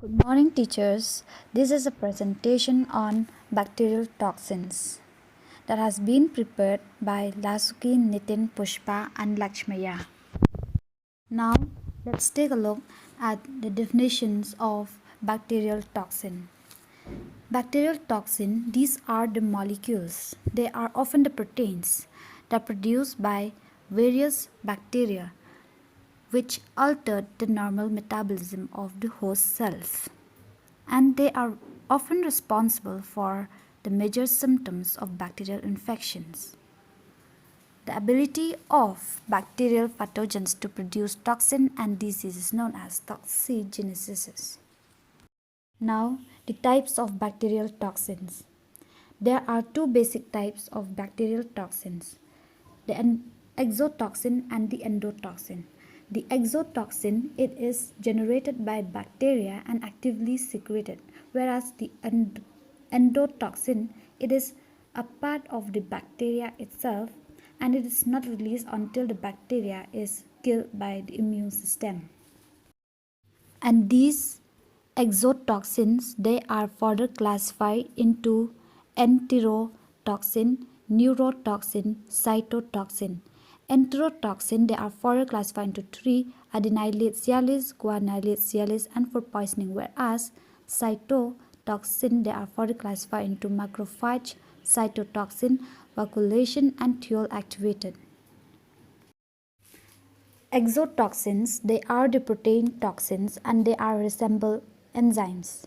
Good morning, teachers. This is a presentation on bacterial toxins that has been prepared by Lasuki, Nitin, Pushpa, and Lakshmaiah. Now, let's take a look at the definitions of bacterial toxin. Bacterial toxin, these are the molecules. They are often the proteins that are produced by various bacteria which altered the normal metabolism of the host cells, and they are often responsible for the major symptoms of bacterial infections. The ability of bacterial pathogens to produce toxin and disease is known as toxigenesis. Now, the types of bacterial toxins. There are two basic types of bacterial toxins, the exotoxin and the endotoxin. The exotoxin, it is generated by bacteria and actively secreted, whereas the endotoxin, it is a part of the bacteria itself and it is not released until the bacteria is killed by the immune system. And these exotoxins, they are further classified into enterotoxin, neurotoxin, cytotoxin. Enterotoxin, they are further classified into three: adenylate cialis, guanylate cialis, and food poisoning, whereas cytotoxin, they are further classified into macrophage, cytotoxin, vacuolation, and thiol activated. Exotoxins, they are the protein toxins and they are resemble enzymes.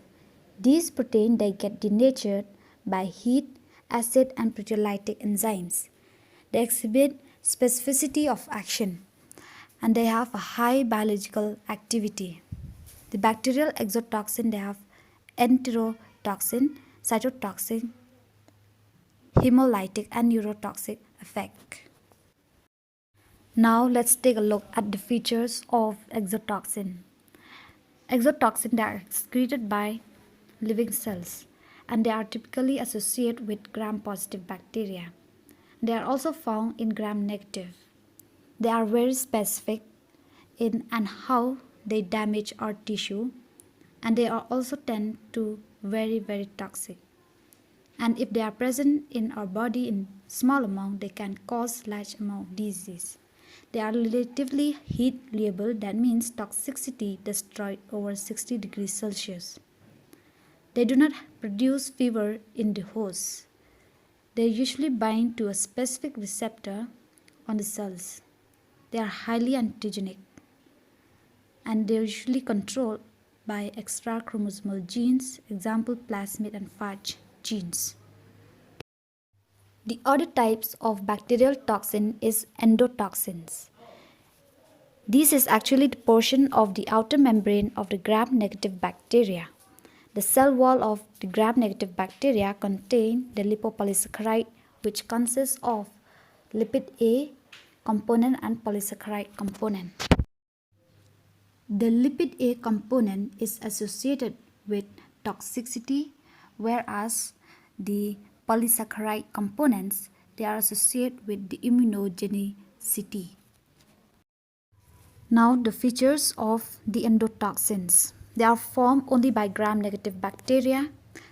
These proteins, they get denatured by heat, acid, and proteolytic enzymes. They exhibit specificity of action and they have a high biological activity. The bacterial exotoxin, they have enterotoxin, cytotoxin, hemolytic, and neurotoxic effect. Now let's take a look at the features of exotoxin. Exotoxin, they are excreted by living cells and they are typically associated with gram-positive bacteria. They are also found in gram-negative. They are very specific in and how they damage our tissue, and they are also tend to very toxic. And if they are present in our body in small amount, they can cause large amount of disease. They are relatively heat reliable, that means toxicity destroyed over 60 degrees Celsius. They do not produce fever in the host. They usually bind to a specific receptor on the cells. They are highly antigenic and they are usually controlled by extra chromosomal genes, example plasmid and phage genes. The other types of bacterial toxin is endotoxins. This is actually the portion of the outer membrane of the gram-negative bacteria. The cell wall of the gram-negative bacteria contain the lipopolysaccharide, which consists of lipid A component and polysaccharide component. The lipid A component is associated with toxicity, whereas the polysaccharide components, they are associated with the immunogenicity. Now the features of the endotoxins. They are formed only by gram-negative bacteria.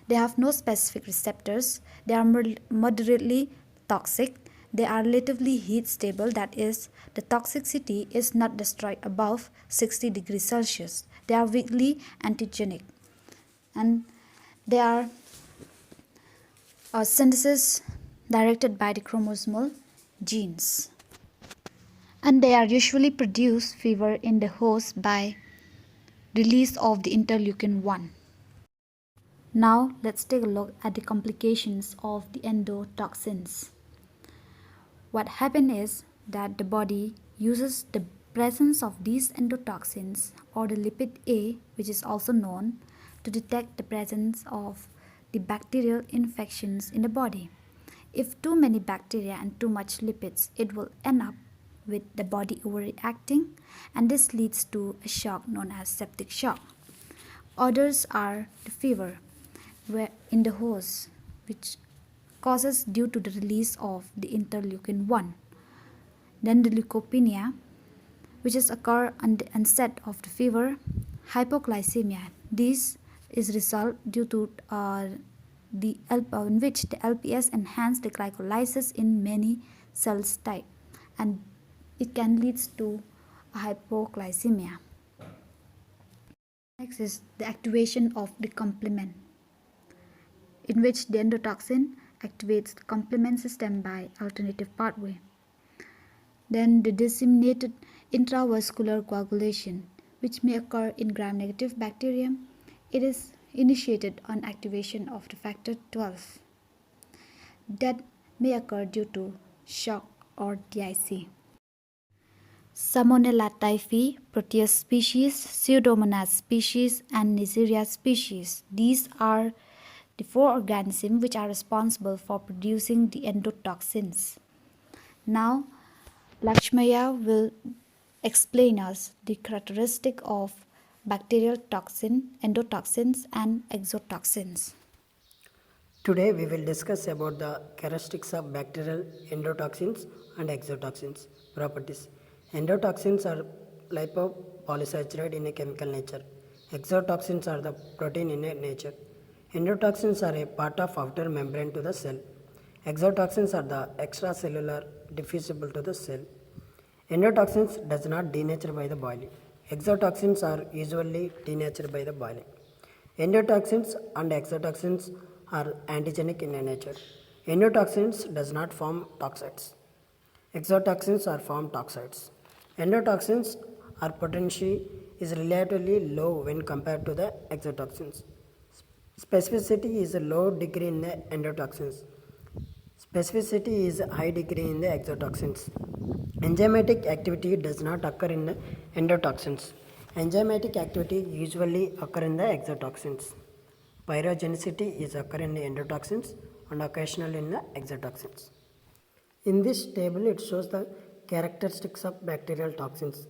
They have no specific receptors. They are moderately toxic. They are relatively heat stable, that is, the toxicity is not destroyed above 60 degrees Celsius. They are weakly antigenic and they are synthesis directed by the chromosomal genes. And they are usually produce fever in the host by release of the interleukin 1. Now let's take a look at the complications of the endotoxins. What happens is that the body uses the presence of these endotoxins or the lipid A, which is also known, to detect the presence of the bacterial infections in the body. If too many bacteria and too much lipids, it will end up with the body overreacting, and this leads to a shock known as septic shock. Others are the fever where in the host, which causes due to the release of the interleukin 1. Then the leukopenia, which is occur on the onset of the fever, Hypoglycemia. This is result due to in which the LPS enhance the glycolysis in many cells type, and it can lead to hypoglycemia. Next is the activation of the complement, in which the endotoxin activates the complement system by alternative pathway. Then the disseminated intravascular coagulation, which may occur in gram-negative bacterium. It is initiated on activation of the factor 12. That may occur due to shock or DIC. Salmonella typhi, Proteus species, Pseudomonas species, and Neisseria species. These are the 4 organisms which are responsible for producing the endotoxins. Now, Lakshmaiah will explain us the characteristic of bacterial toxin, endotoxins, and exotoxins. Today we will discuss about the characteristics of bacterial endotoxins and exotoxins properties. Endotoxins are lipopolysaccharide in a chemical nature. Exotoxins are the protein in a nature. Endotoxins are a part of outer membrane to the cell. Exotoxins are the extracellular diffusible to the cell. Endotoxins does not denature by the boiling. Exotoxins are usually denatured by the boiling. Endotoxins and exotoxins are antigenic in nature. Endotoxins does not form toxides. Exotoxins are form toxides. Endotoxins are potency is relatively low when compared to the exotoxins. Specificity is a low degree in the endotoxins. Specificity is high degree in the exotoxins. Enzymatic activity does not occur in the endotoxins. Enzymatic activity usually occur in the exotoxins. Pyrogenicity is occur in the endotoxins and occasionally in the exotoxins. In this table it shows the characteristics of bacterial toxins.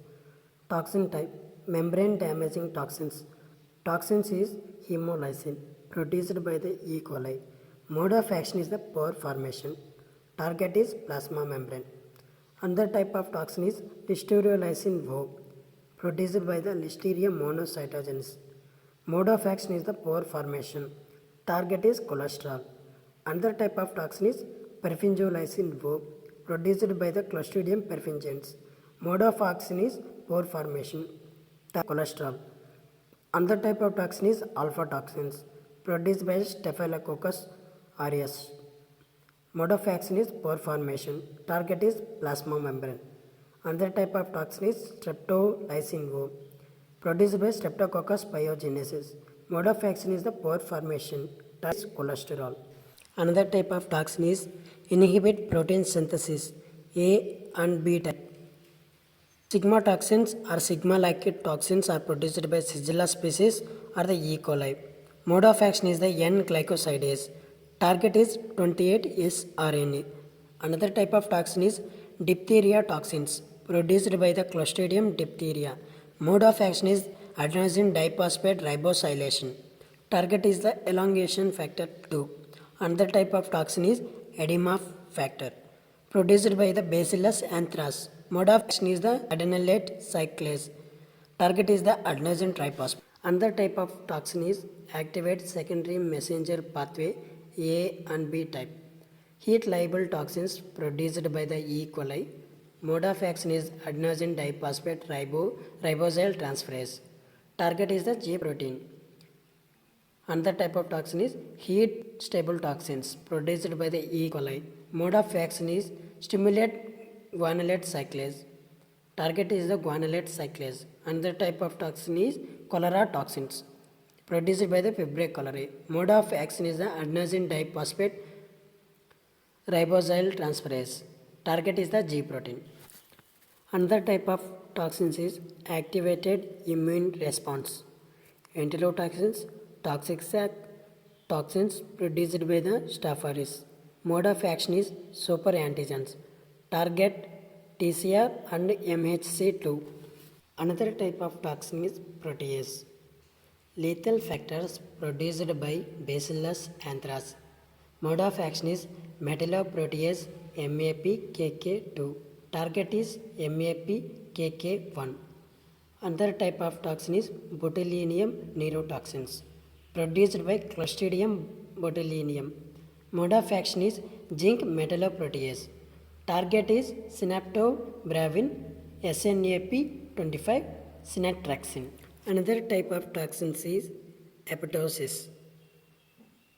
Toxin type, membrane damaging toxins. Toxins is hemolysin produced by the E. coli. Mode of action is the pore formation. Target is plasma membrane. Another type of toxin is listeriolysin O produced by the Listeria monocytogenes. Mode of action is the pore formation. Target is cholesterol. Another type of toxin is perfringolysin O produced by the Clostridium perfringens. Mode of action is pore formation. Cholesterol. Another type of toxin is alpha toxins produced by Staphylococcus aureus. Mode of action is pore formation. Target is plasma membrane. Another type of toxin is streptolysin O produced by Streptococcus pyogenesis. Mode of action is the pore formation. Target is cholesterol. Another type of toxin is inhibit protein synthesis A and B type. Sigma toxins or sigma-like toxins are produced by Shigella species or the E. coli. Mode of action is the N-glycosidase. Target is 28S RNA. Another type of toxin is diphtheria toxins produced by the Clostridium diphtheria. Mode of action is adenosine diphosphate ribosylation. Target is the elongation factor 2. Another type of toxin is edema factor produced by the Bacillus anthracis. Mode of action is the adenylate cyclase. Target is the adenosine triphosphate. Another type of toxin is activate secondary messenger pathway A and B type. Heat labile toxins produced by the E. coli. Mode of action is adenosine diphosphate ribosyl transferase. Target is the G protein. Another type of toxin is heat stable toxins produced by the E. coli. Mode of action is stimulate guanylate cyclase. Target is the guanylate cyclase. Another type of toxin is cholera toxins produced by the Fibrio cholerae. Mode of action is the adenosine diphosphate ribosyl transferase. Target is the G protein. Another type of toxins is activated immune response. Enterotoxins, toxic sac toxins produced by the Staph aureus. Mode of action is super antigens. Target TCR and MHC2. Another type of toxin is protease. Lethal factors produced by Bacillus anthracis. Mode of action is metalloprotease MAPKK2. Target is MAPKK1. Another type of toxin is botulinum neurotoxins, produced by Clostridium botulinum. Mode of action is zinc metalloprotease. Target is synaptobravin, SNAP25, synaptraxin. Another type of toxins is apoptosis.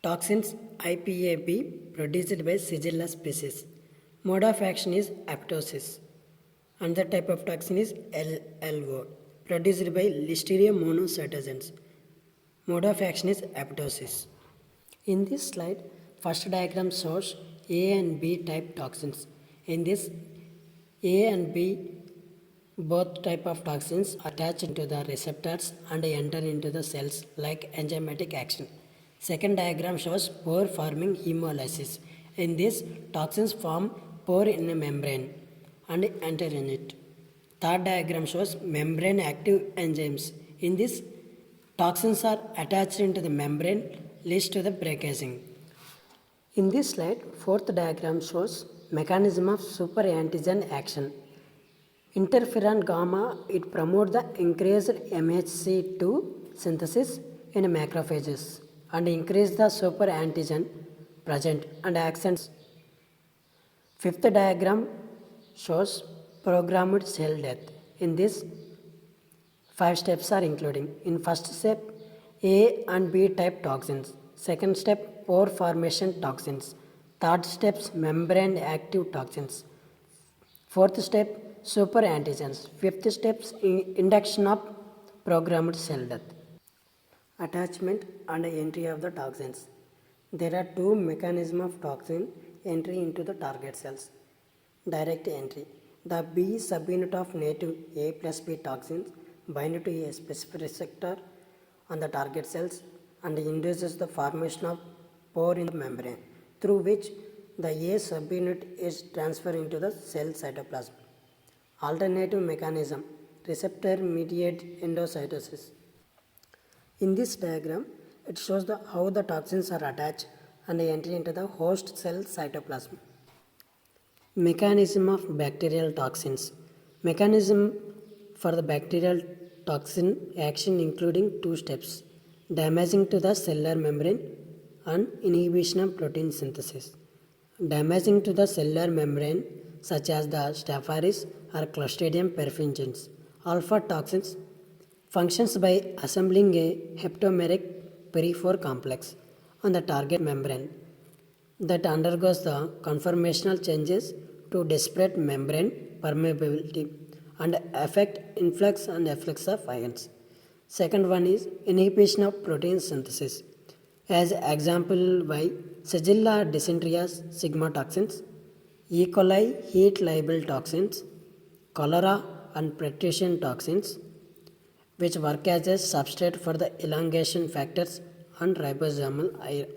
Toxins IPAB produced by Sigilla species. Mode of action is apoptosis. Another type of toxin is LLO, produced by Listeria monocytogenes. Mode of action is apoptosis. In this slide, first diagram shows A and B type toxins. In this, A and B both type of toxins attach into the receptors and enter into the cells like enzymatic action. Second diagram shows pore forming hemolysis. In this, toxins form pore in a membrane and enter in it. Third diagram shows membrane active enzymes. In this, toxins are attached into the membrane, leads to the breakaging. In this slide, fourth diagram shows mechanism of superantigen action. Interferon gamma, it promotes the increased MHC2 synthesis in macrophages and increase the superantigen present and actions. Fifth diagram shows programmed cell death. In this, 5 steps are including. In first step, A and B type toxins. Second step, pore formation toxins. Third steps, membrane active toxins. Fourth step, super antigens. Fifth steps, induction of programmed cell death. Attachment and entry of the toxins. There are two mechanisms of toxin entry into the target cells. Direct entry. The B subunit of native A plus B toxins bind to a specific receptor on the target cells and induces the formation of pore in the membrane through which the A subunit is transferred into the cell cytoplasm. Alternative mechanism, receptor mediated endocytosis. In this diagram, it shows how the toxins are attached and enter into the host cell cytoplasm. Mechanism of bacterial toxins. Mechanism for the bacterial toxin action including two steps, damaging to the cellular membrane and inhibition of protein synthesis. Damaging to the cellular membrane such as the Staph aureus or Clostridium perfringens. Alpha toxins functions by assembling a heptameric peripheral complex on the target membrane that undergoes the conformational changes to disparate membrane permeability and affect influx and efflux of ions. Second one is inhibition of protein synthesis. As example by Sigilla dysenterias sigma toxins, E. coli heat labile toxins, cholera and Pradhan toxins, which work as a substrate for the elongation factors and ribosomal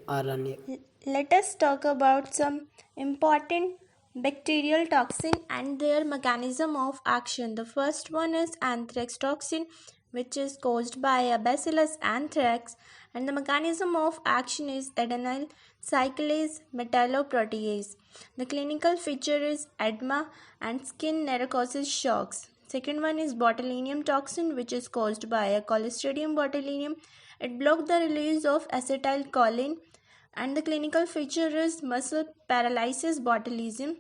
RNA. Let us talk about some important bacterial toxin and their mechanism of action. The first one is anthrax toxin, which is caused by a bacillus anthrax, and the mechanism of action is adenyl cyclase metalloprotease. The clinical feature is edema and skin necrosis shocks. Second one is botulinum toxin, which is caused by a Clostridium botulinum. It blocks the release of acetylcholine, and the clinical feature is muscle paralysis botulism.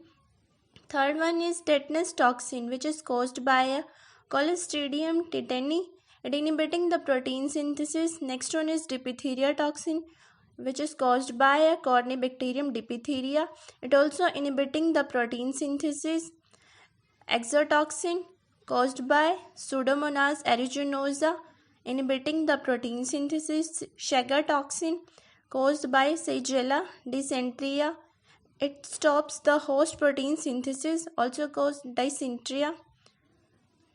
Third one is tetanus toxin, which is caused by a Clostridium tetani, it inhibiting the protein synthesis. Next one is diphtheria toxin, which is caused by a Corynebacterium diphtheria, it also inhibiting the protein synthesis. Exotoxin caused by Pseudomonas aeruginosa, inhibiting the protein synthesis. Sugar toxin caused by Shigella dysentery, it stops the host protein synthesis, also causes dysentery.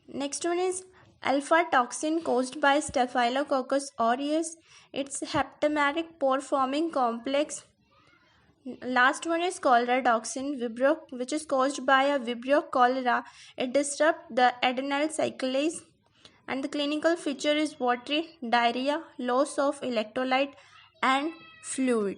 Next one is alpha toxin caused by Staphylococcus aureus, it's heptameric pore forming complex. Last one is cholera toxin, Vibrio, which is caused by a Vibrio cholera. It disrupts the adenyl cyclase, and the clinical feature is watery, diarrhea, loss of electrolyte and fluid.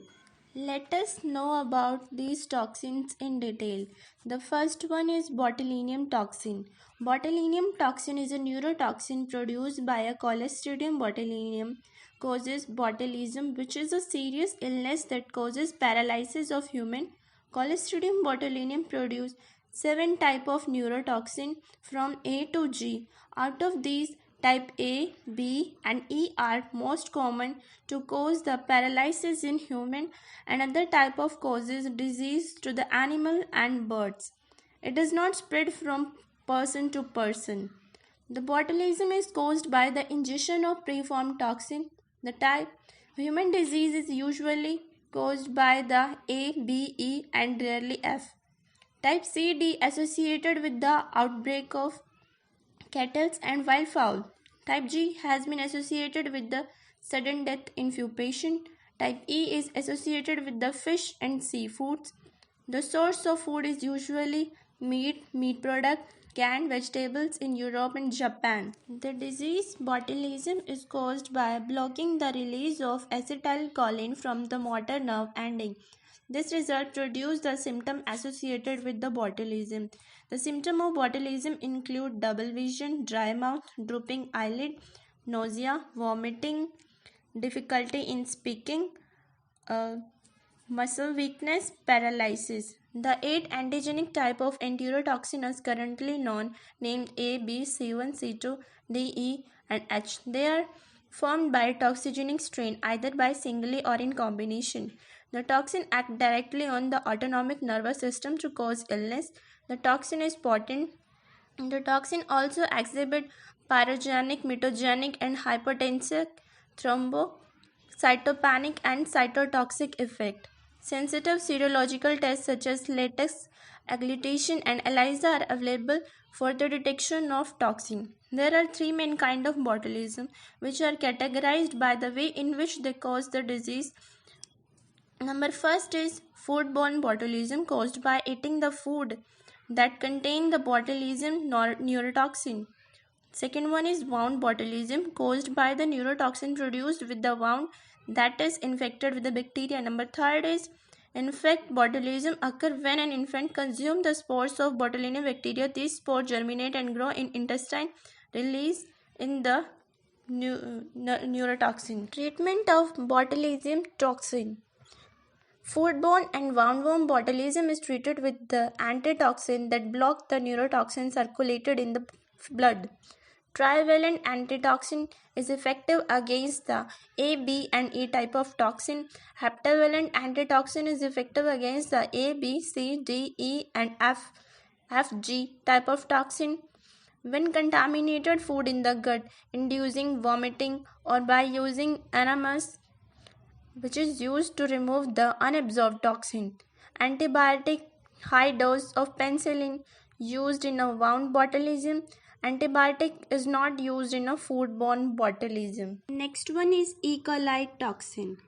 Let us know about these toxins in detail. The first one is botulinum toxin. Botulinum toxin is a neurotoxin produced by a Clostridium botulinum causes botulism, which is a serious illness that causes paralysis of human. Clostridium botulinum produce 7 type of neurotoxin from A to G. Out of these, type A, B and E are most common to cause the paralysis in human. Another type of causes disease to the animal and birds. It does not spread from person to person. The botulism is caused by the ingestion of preformed toxin. The type human disease is usually caused by the A, B, E and rarely F. Type CD associated with the outbreak of cattle and wildfowl. Type G has been associated with the sudden death in few patients. Type E is associated with the fish and seafoods. The source of food is usually meat product, canned vegetables in Europe and Japan. The disease botulism is caused by blocking the release of acetylcholine from the motor nerve ending. This result produces the symptom associated with the botulism. The symptoms of botulism include double vision, dry mouth, drooping eyelid, nausea, vomiting, difficulty in speaking, muscle weakness, paralysis. The 8 antigenic type of enterotoxin is currently known, named A, B, C1, C2, D, E, and H. They are formed by toxigenic strain either by singly or in combination. The toxin act directly on the autonomic nervous system to cause illness. The toxin is potent. The toxin also exhibit pyrogenic, mitogenic, and hypotensive thrombocytopenic and cytotoxic effect. Sensitive serological tests such as latex agglutation and ELISA are available for the detection of toxin. There are 3 main kinds of botulism which are categorized by the way in which they cause the disease. Number first is food-borne botulism caused by eating the food that contain the botulism neurotoxin. Second one is wound botulism caused by the neurotoxin produced with the wound that is infected with the bacteria. Number third is infect botulism occur when an infant consumes the spores of botulinum bacteria. These spores germinate and grow in intestine, release in the neurotoxin. Treatment of botulism toxin. Foodborne and wound-borne botulism is treated with the antitoxin that block the neurotoxin circulated in the blood. Trivalent antitoxin is effective against the A, B, and E type of toxin. Heptavalent antitoxin is effective against the A, B, C, D, E, and F, G type of toxin. When contaminated food in the gut, inducing vomiting, or by using enemas, which is used to remove the unabsorbed toxin. Antibiotic, high dose of penicillin used in a wound botulism. Antibiotic is not used in a foodborne botulism. Next one is E. coli toxin.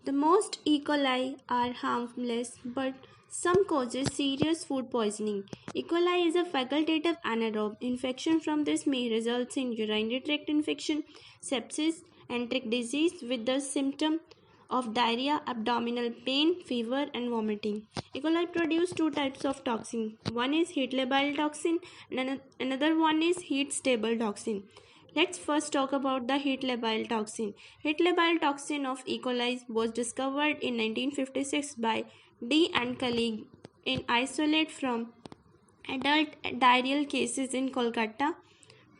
The most E. coli are harmless, but some causes serious food poisoning. E. coli is a facultative anaerobe. Infection from this may result in urinary tract infection, sepsis, enteric disease with the symptom of diarrhea, abdominal pain, fever, and vomiting. E. coli produce 2 types of toxin. One is heat labile toxin and another one is heat stable toxin. Let's first talk about the heat labile toxin. Heat labile toxin of E. coli was discovered in 1956 by D and colleague in isolate from adult diarrheal cases in Kolkata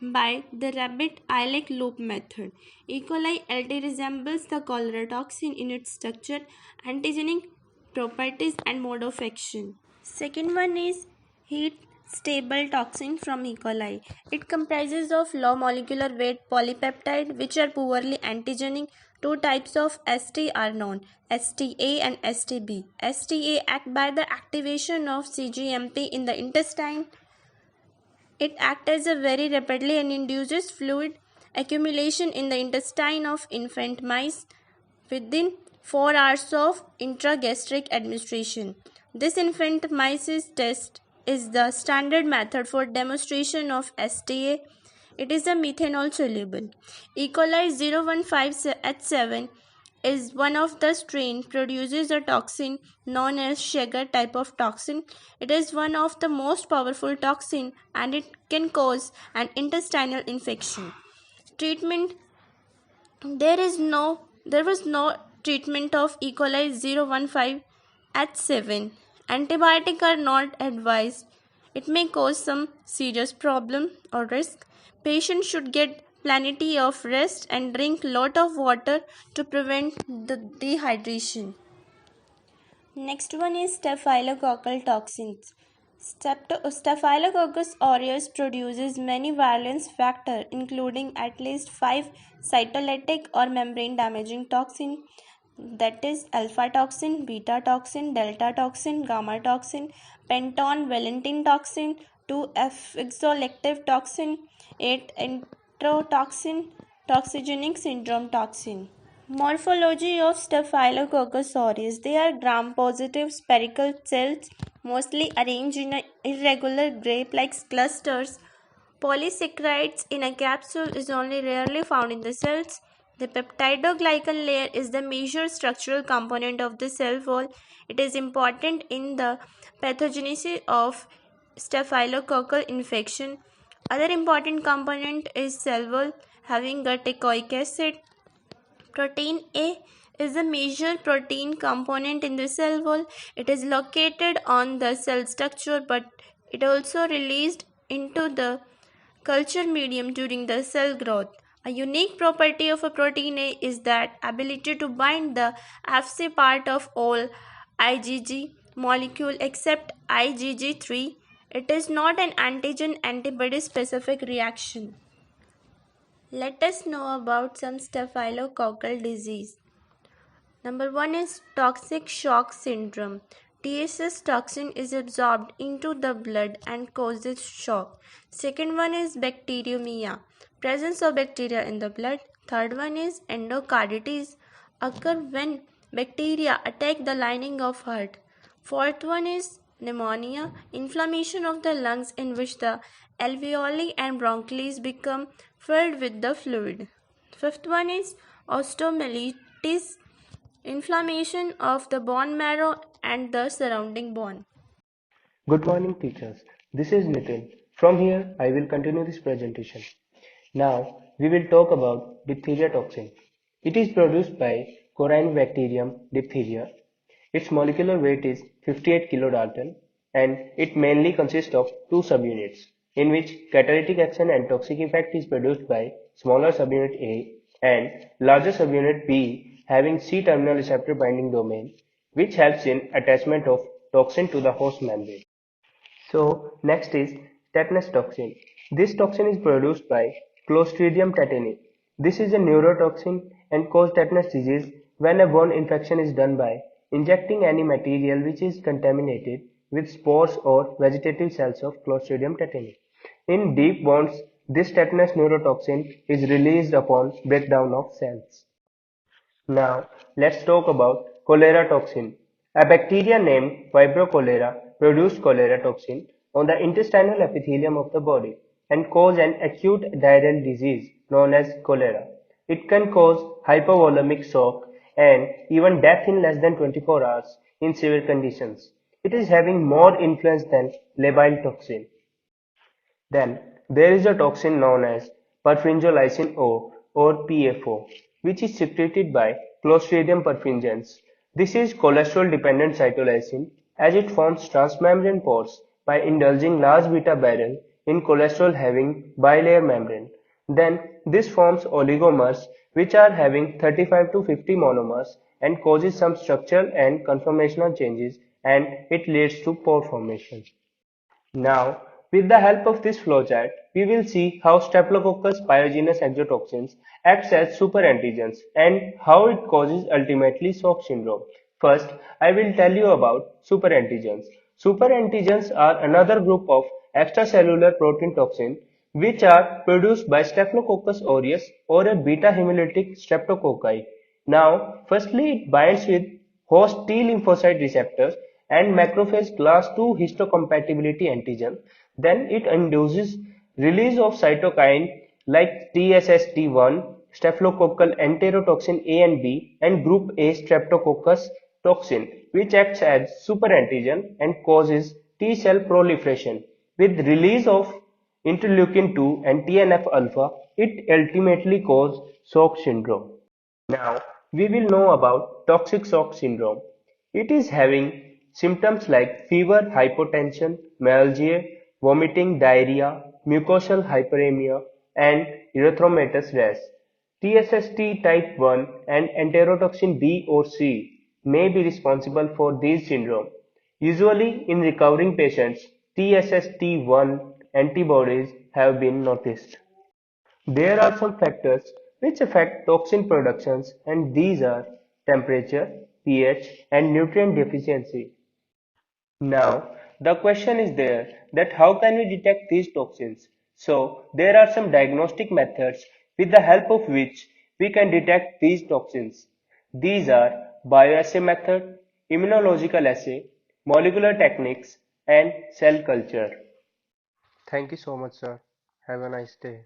by the rabbit Ehrlich loop method. E. coli LT resembles the cholera toxin in its structure, antigenic properties, and mode of action. Second one is heat stable toxin from E. coli. It comprises of low molecular weight polypeptide which are poorly antigenic. 2 types of ST are known, STA and STB. STA act by the activation of CGMP in the intestine. It acts as a very rapidly and induces fluid accumulation in the intestine of infant mice within 4 hours of intragastric administration. This infant mice test is the standard method for demonstration of STA. It is a methanol soluble. E. coli 015H7 is one of the strain produces a toxin known as Schegger type of toxin. It is one of the most powerful toxin and it can cause an intestinal infection. Treatment: there was no treatment of E. coli 015H7. Antibiotics are not advised. It may cause some serious problem or risk. Patients should get plenty of rest and drink lot of water to prevent the dehydration. Next one is staphylococcal toxins. Staphylococcus aureus produces many virulence factors, including at least 5 cytolytic or membrane damaging toxins, that is alpha toxin, beta toxin, delta toxin, gamma toxin, penton valentin toxin, 2-exolective toxin, 8 enterotoxin, toxigenic syndrome toxin. Morphology of Staphylococcus aureus. They are gram-positive spherical cells, mostly arranged in irregular grape-like clusters. Polysaccharides in a capsule is only rarely found in the cells. The peptidoglycan layer is the major structural component of the cell wall. It is important in the pathogenesis of staphylococcal infection. Other important component is cell wall having a teichoic acid. Protein A is a major protein component in the cell wall. It is located on the cell structure, but it also released into the culture medium during the cell growth. A unique property of a protein A is that ability to bind the Fc part of all IgG molecule except IgG3. It is not an antigen antibody specific reaction. Let us know about some staphylococcal disease. Number 1 is toxic shock syndrome. TSS toxin is absorbed into the blood and causes shock. Second one is bacteremia, presence of bacteria in the blood. Third one is endocarditis, occur when bacteria attack the lining of heart. Fourth one is pneumonia, inflammation of the lungs in which the alveoli and bronchioles become filled with the fluid. Fifth one is osteomyelitis, inflammation of the bone marrow and the surrounding bone. Good morning, teachers. This is Nitin. From here, I will continue this presentation. Now, we will talk about diphtheria toxin. It is produced by Corynebacterium diphtheria. Its molecular weight is 58 kilodalton and it mainly consists of two subunits, in which catalytic action and toxic effect is produced by smaller subunit A and larger subunit B having C-terminal receptor binding domain, which helps in attachment of toxin to the host membrane. So next is tetanus toxin. This toxin is produced by Clostridium tetani. This is a neurotoxin and causes tetanus disease when a wound infection is done by injecting any material which is contaminated with spores or vegetative cells of Clostridium tetani. In deep wounds, this tetanus neurotoxin is released upon breakdown of cells. Now, let's talk about cholera toxin. A bacteria named Vibrio cholera produced cholera toxin on the intestinal epithelium of the body and cause an acute diarrheal disease known as cholera. It can cause hypovolemic shock and even death in less than 24 hours in severe conditions. It is having more influence than labile toxin. Then there is a toxin known as perfringolysin O or PFO, which is secreted by Clostridium perfringens. This is cholesterol-dependent cytolysin as it forms transmembrane pores by indulging large beta barrel in cholesterol-having bilayer membrane. Then this forms oligomers which are having 35 to 50 monomers and causes some structural and conformational changes and it leads to pore formation. Now, with the help of this flowchart, we will see how Staphylococcus pyogenes exotoxins acts as superantigens and how it causes ultimately shock syndrome. First, I will tell you about superantigens. Superantigens are another group of extracellular protein toxin which are produced by Staphylococcus aureus or a beta hemolytic streptococci. Now, firstly, it binds with host T lymphocyte receptors and macrophage class II histocompatibility antigen. Then it induces release of cytokine like TSST1, staphylococcal enterotoxin A and B, and group A streptococcus toxin, which acts as superantigen and causes T cell proliferation. With release of interleukin-2 and TNF-alpha, it ultimately causes shock syndrome. Now, we will know about toxic shock syndrome. It is having symptoms like fever, hypotension, myalgia, vomiting, diarrhea, mucosal hyperemia, and erythematous rash. TSST type 1 and enterotoxin B or C may be responsible for these syndrome. Usually in recovering patients, TSST1 antibodies have been noticed. There are some factors which affect toxin productions, and these are temperature, pH, and nutrient deficiency. Now, the question is there that how can we detect these toxins? So, there are some diagnostic methods with the help of which we can detect these toxins. These are bioassay method, immunological assay, molecular techniques, and cell culture. Thank you so much, sir. Have a nice day.